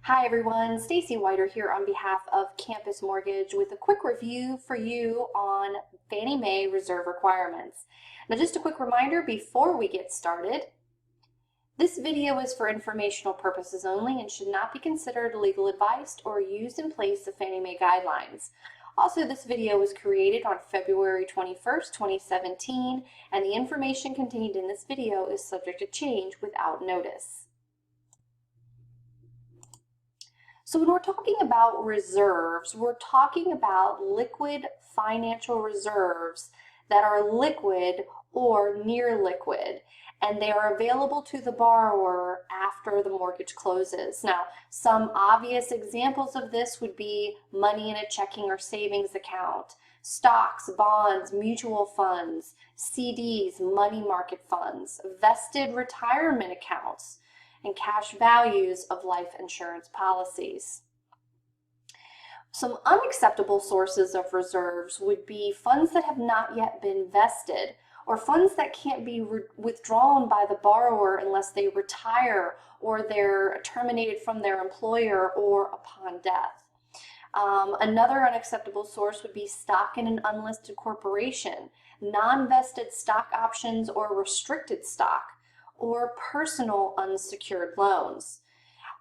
Hi everyone, Stacy Whiter here on behalf of Campus Mortgage with a quick review for you on Fannie Mae reserve requirements. Now just a quick reminder before we get started, this video is for informational purposes only and should not be considered legal advice or used in place of Fannie Mae guidelines. Also, this video was created on February 21st, 2017, and the information contained in this video is subject to change without notice. So when we're talking about reserves, we're talking about liquid financial reserves that are liquid or near liquid, and they are available to the borrower after the mortgage closes. Now, some obvious examples of this would be money in a checking or savings account, stocks, bonds, mutual funds, CDs, money market funds, vested retirement accounts, and cash values of life insurance policies. Some unacceptable sources of reserves would be funds that have not yet been vested, or funds that can't be withdrawn by the borrower unless they retire or they're terminated from their employer or upon death. Another unacceptable source would be stock in an unlisted corporation, non-vested stock options or restricted stock, or personal unsecured loans.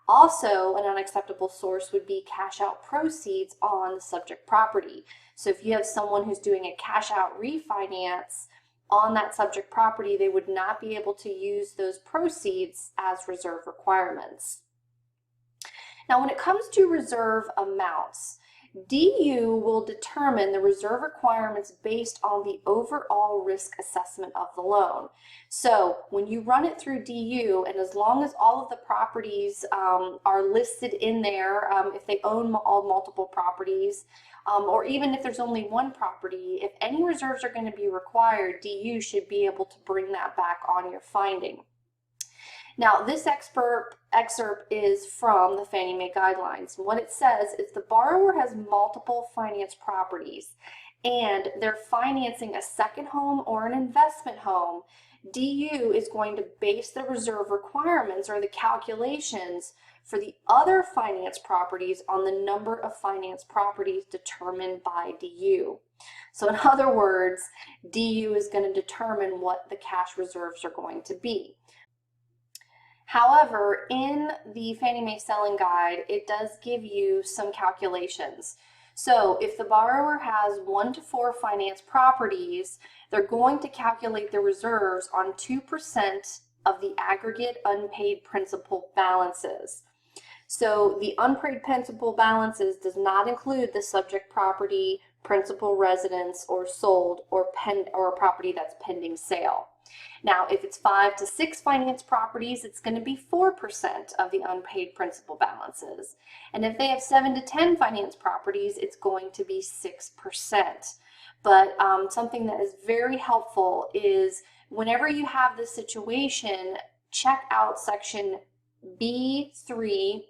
Also, an unacceptable source would be cash out proceeds on the subject property. So if you have someone who's doing a cash out refinance on that subject property, they would not be able to use those proceeds as reserve requirements. Now, when it comes to reserve amounts, DU will determine the reserve requirements based on the overall risk assessment of the loan. So when you run it through DU, and as long as all of the properties are listed in there, if they own all multiple properties, or even if there's only one property, if any reserves are going to be required, DU should be able to bring that back on your finding. Now, this excerpt is from the Fannie Mae guidelines. What it says is the borrower has multiple finance properties and they're financing a second home or an investment home. DU is going to base the reserve requirements or the calculations for the other finance properties on the number of finance properties determined by DU. So in other words, DU is going to determine what the cash reserves are going to be. However, in the Fannie Mae Selling Guide, it does give you some calculations. So if the borrower has 1 to 4 finance properties, they're going to calculate the reserves on 2% of the aggregate unpaid principal balances. So the unpaid principal balances does not include the subject property, principal residence, or sold, or a property that's pending sale. Now, if it's 5 to 6 finance properties, it's going to be 4% of the unpaid principal balances. And if they have 7 to 10 finance properties, it's going to be 6%. But something that is very helpful is whenever you have this situation, check out section B3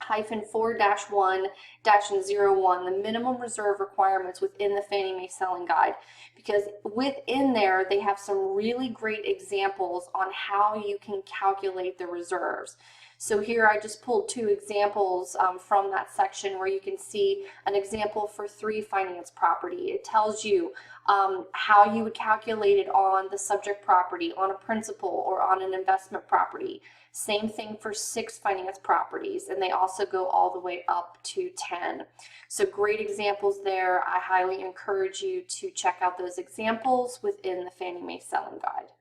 -4-1-01, the minimum reserve requirements within the Fannie Mae Selling Guide, because within there they have some really great examples on how you can calculate the reserves. So here I just pulled 2 examples from that section where you can see an example for 3 finance property. It tells you how you would calculate it on the subject property, on a principal, or on an investment property. Same thing for 6 finance properties, and they also go all the way up to 10. So great examples there. I highly encourage you to check out those examples within the Fannie Mae Selling Guide.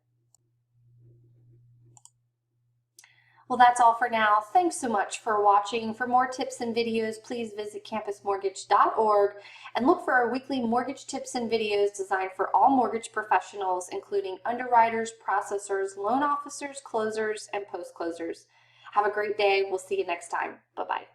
Well, that's all for now. Thanks so much for watching. For more tips and videos, please visit campusmortgage.org and look for our weekly mortgage tips and videos designed for all mortgage professionals, including underwriters, processors, loan officers, closers, and post-closers. Have a great day. We'll see you next time. Bye-bye.